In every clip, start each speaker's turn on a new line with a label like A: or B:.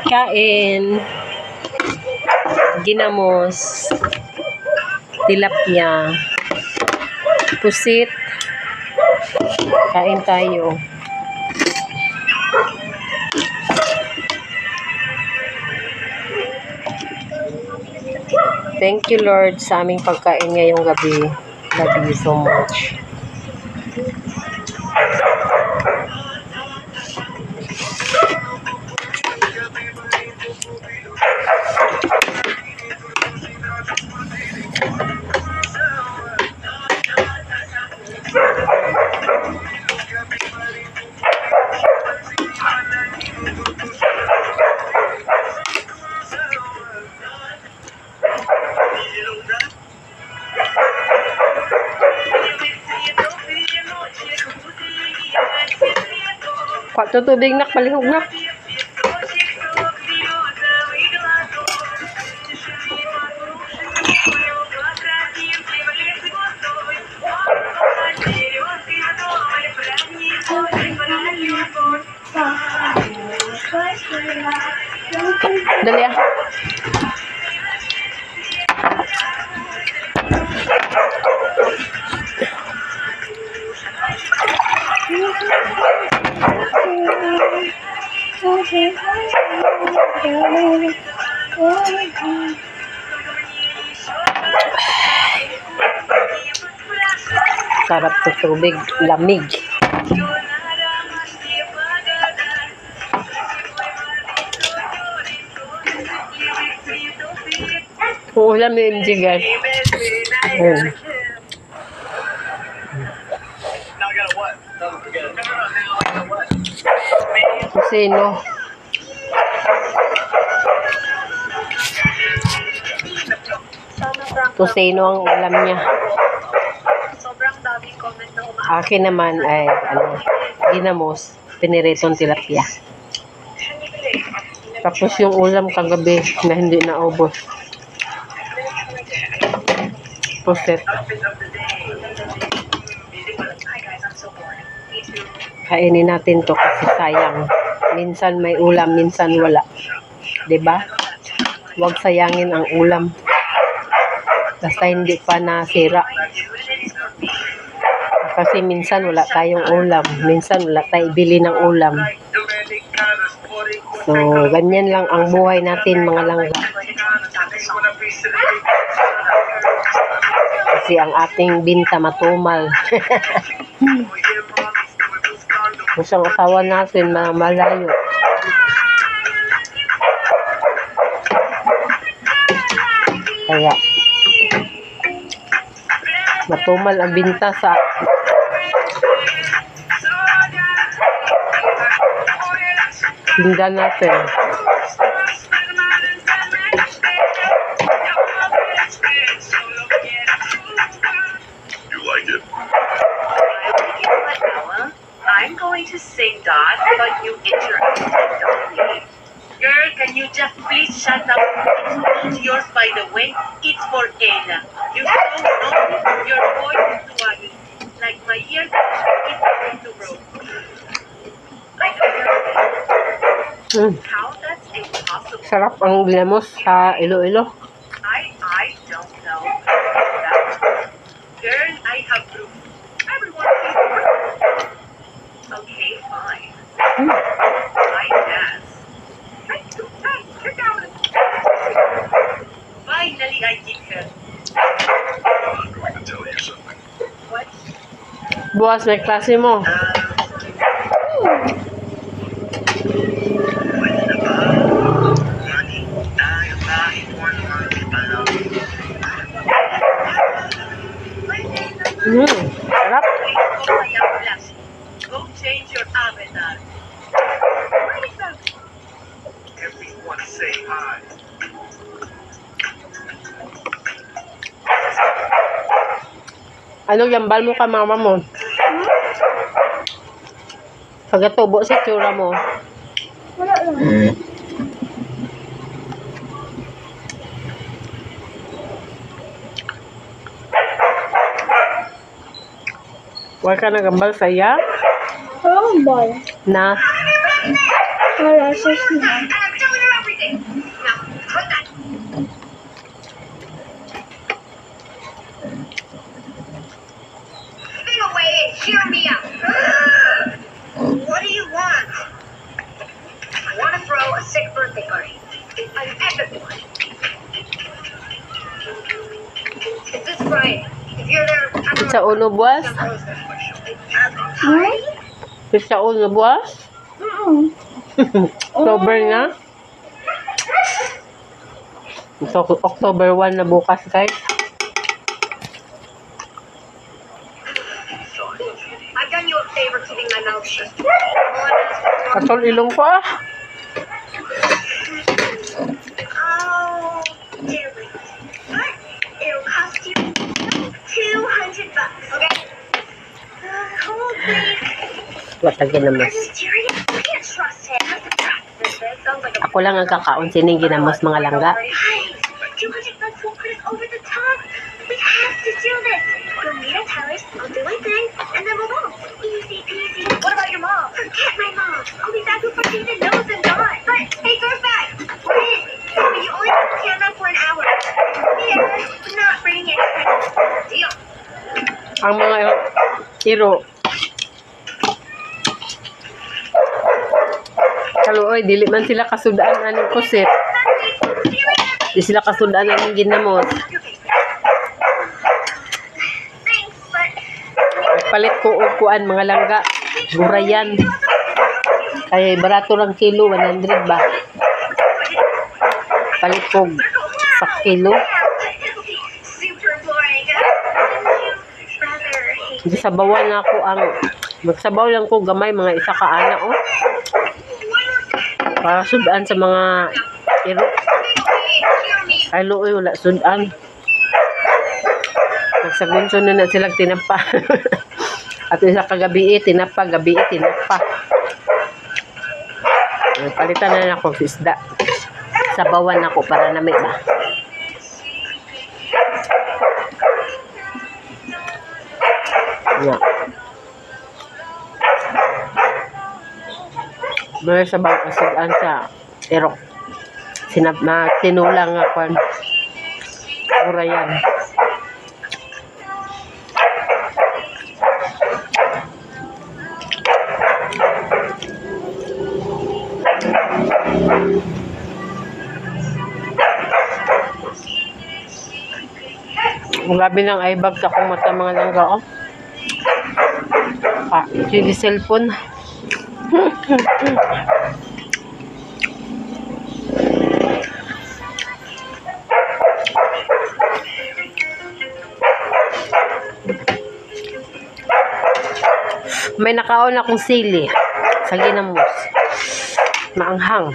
A: Kain. Ginamos. Tilapia. Pusit. Kain tayo. Thank you, Lord, sa aming pagkain ngayong gabi. Love you so much. Kwato tubig nak, palihog nak. Dali ah. Sarap sa tubig, lamig. Ulam yung MJ guys. Kusino. Tusino ang ulam niya. Akin naman ay ginamos, piniritong tilapia. Tapos yung ulam kagabi na hindi naubos. Puset. Kainin natin to kasi sayang. Minsan may ulam, minsan wala. 'Di ba? Huwag sayangin ang ulam. Basta hindi pa nasira. Kasi minsan wala tayong ulam. Minsan wala tayong bili ng ulam. So, ganyan lang ang buhay natin mga langga. Kasi ang ating binta matumal. Gusto ang asawa natin malayo. Kaya matumal ang binta sa tinda natin.
B: I'm going to sing that, but you interrupt me. Girl, can you just please shut up? It's yours, by the way. It's for Ella. You so know your voice is swelling. Like my ears, it's going to grow. I know how that's impossible.
A: Sarap ang ginamos sa Iloilo.
B: I don't know. That. Girl, I have proof. Everyone sees proof. Okay, fine. I guess. Hey, get down. Finally, I get her.
C: I'm going to tell you something.
B: What?
A: Bukas may klase mo. Sarap.
B: Go change your avatar.
C: Everyone say hi.
A: Ano yambal mo ka mama mo? Pagkatubo sa tsura mo.
D: Wala lang.
A: Huwag ka nagambal sa iya?
D: Parang ball.
A: Na?
D: Wala sa snap. a sick birthday party. An epic one. It's this Friday. If you're there, I'm
A: Sa ulo buwas?
D: Party?
A: Sa ulo buwas? October na? Ito, October 1 na bukas, guys.
D: I've done you a favor keeping my mouth shut.
A: Katol ilong ko ah.
D: Oh, dearly. But it'll cost you $200, okay? Hold please.
A: Watagin
D: Are
A: naman.
D: you serious? I can't trust him. This sounds like a
A: Ako lang ang kakaon sining ginamos mga langga.
D: Hey, $200 won't put us over the top. We have to do this. We'll meet at Tyler's, I'll do my thing, and then we'll go. Easy peasy. What about your mom? Forget my mom. I'll be back before she even knows I'm gone. But, hey, Dorfbag, we're in. But you only have to stand up for an hour. Yeah, not bringing anything. Deal.
A: Ang mga iro. Kaluoy, dili man sila kasudaan aning kusit. Di sila kasudaan aning ginamos.
D: Thanks, but
A: Palit ko upuan mga langga. Gurayan. Kaya barato lang kilo, 100 ba? Palit ko sa kilo.
D: super boring. Wouldn't you rather hate
A: Gisabawan na ako ang magsabaw lang ko gamay mga isa ka ana oh. Para sudaan sa mga iro. Ay luoy wala sudaan. Nagsagunso na silang tinapa. At isa kagabi tinapa, gabi tinapa. Palitan na ako sa isda. Sabawan ako para na may ba. Yeah. May sabaw kasudan sa iro. Tinulang ako. Urayan. Ang gabi ng ibag sa kong mata mga langga oh. Sige cellphone. May nakaon akong sili sa ginamos. Maanghang.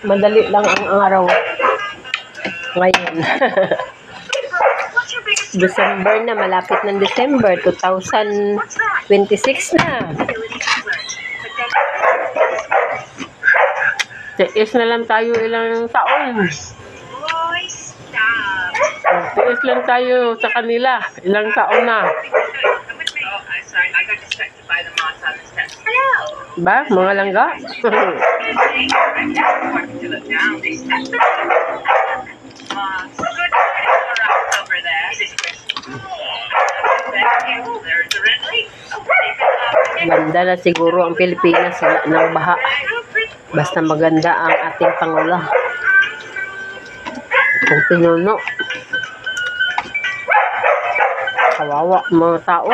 A: Madali lang ang araw ngayon.
D: What's your biggest
A: December na, malapit ng December 2026 na.
D: ability to flirt? But then
A: Tiis na lang tayo ilang taon.
D: boy, stop.
A: Tiis lang tayo sa kanila ilang taon na.
B: Oh, I'm sorry. I got distracted by the moss on the steps.
D: Hello.
A: Ba? Mga langga?
B: Right now, important to look down. They stepped up. Moss. Good around over there. Thank you. There's the red light. Okay.
A: Ganda na siguro ang Pilipinas wala ng baha. Basta maganda ang ating Pangulo. Kung pinuno. Kawawa mga tao.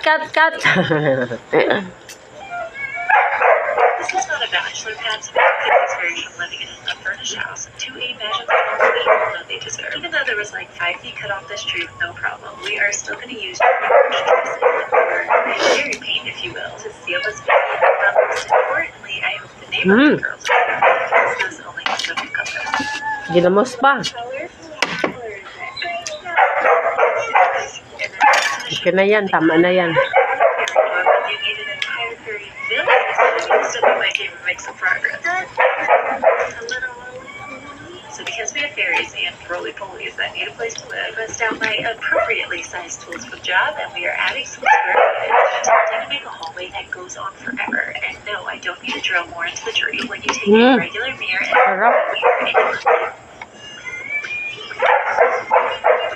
A: Cut.
B: This is not a bachelor pad. transferred from living in a furnished house to a magical home we all know they deserve. Even though there was like 5 feet cut off this tree with no problem, we are still going to use fairy paint, if you will, to seal this video. But most importantly, I hope the neighborhood girls because this only has a few colors.
A: Ginamos pa. Okay na yan. Tama na yan.
B: So we might even make some progress. So because we have fairies and roly-polies that need a place to live, I bust out my appropriately sized tools for the job, and we are adding some square footage, attempting to make a hallway that goes on forever. And no, I don't need to drill more into the tree when you take a regular mirror and
A: Sarap.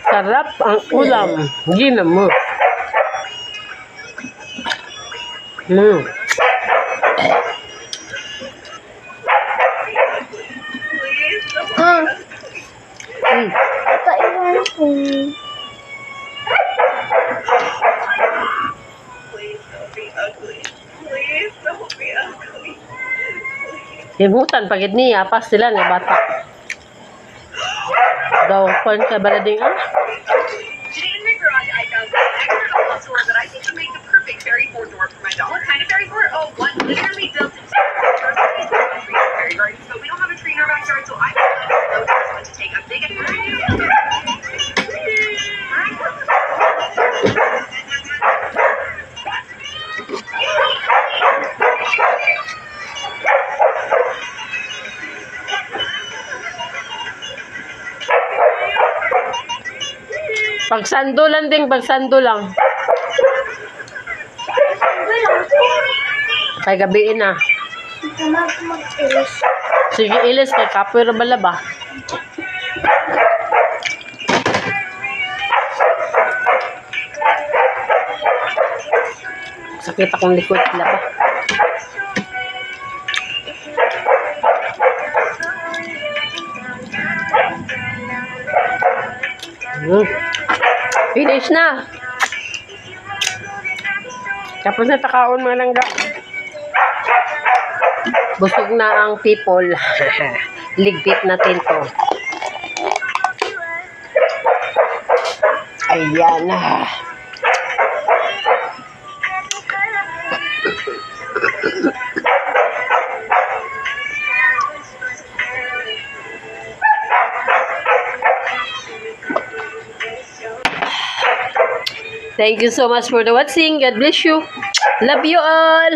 A: Sarap ang ulam. Ginamos.
B: Please don't be ugly. Please don't be ugly.
A: Himutan pagid niya. Pas sila nga bata. Daw pan ka balading ah.
B: Today in my garage, I found an extra puzzle that I think would make the perfect fairy fort door for my dog. What kind of fairy fort? Oh, one literally built into fairy garden. So we don't have a tree in our backyard, so I thought it was to take a big
A: Pagsando lang ding. Pagsando lang. Kay gabiin na. Sige, ilis kay kapoy ra bala ba? Sakit akong likod sila ba? Finish na. Tapos na takaon mga langga. Busog na ang people. Ligpit natin to. Ayan na. Thank you so much for the watching. God bless you. Love you all.